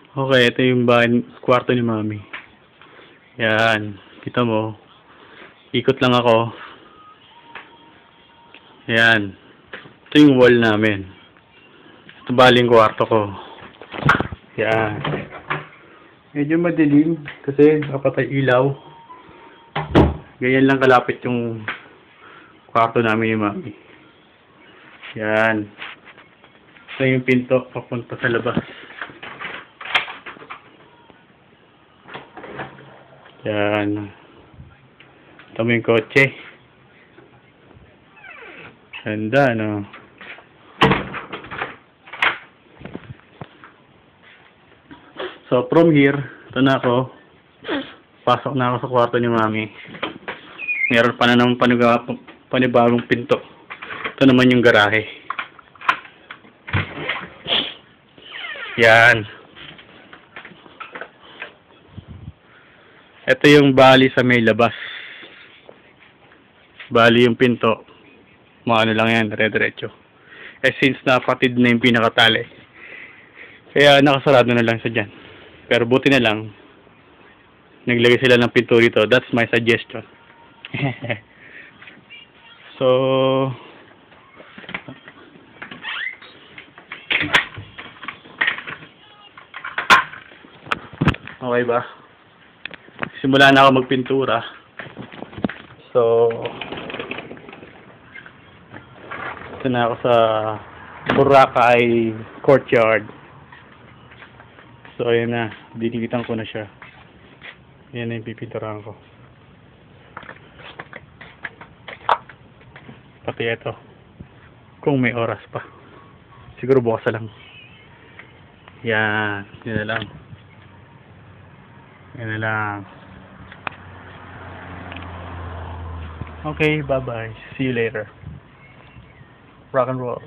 Okay, ito yung bahay, kwarto ni Mami. Yan. Kita mo. Ikot lang ako. Yan. Ito yung wall namin. Ito baling kwarto ko. Yan. Medyo madilim kasi nakapatay ilaw. Ganyan lang kalapit yung kwarto namin ni Mami. Yan. Ito yung pinto papunta sa labas. Yan. Ito mo yung kotse. Ganda, no? So, from here, ito na ako. Pasok na ako sa kwarto ni Mami. Meron pa na ng panibagong pinto. Ito naman yung garahe. Yan. Ito yung bali sa may labas. Bali yung pinto. Maano lang yan, dire-diretso. Eh since napatid na yung pinakatali. Kaya nakasarado na lang sa dyan. Pero buti na lang, naglagay sila ng pinto dito. That's my suggestion. So, okay ba? Simula na ako magpintura. So, ito na ako sa Boracay Courtyard. So, ayan na. Dinigitan ko na siya. Ayan na yung pipinturahan ko. Pati ito. Kung may oras pa. Siguro bukas na lang. Yan. Yan na lang. Yan na lang. Okay, bye-bye. See you later. Rock and roll.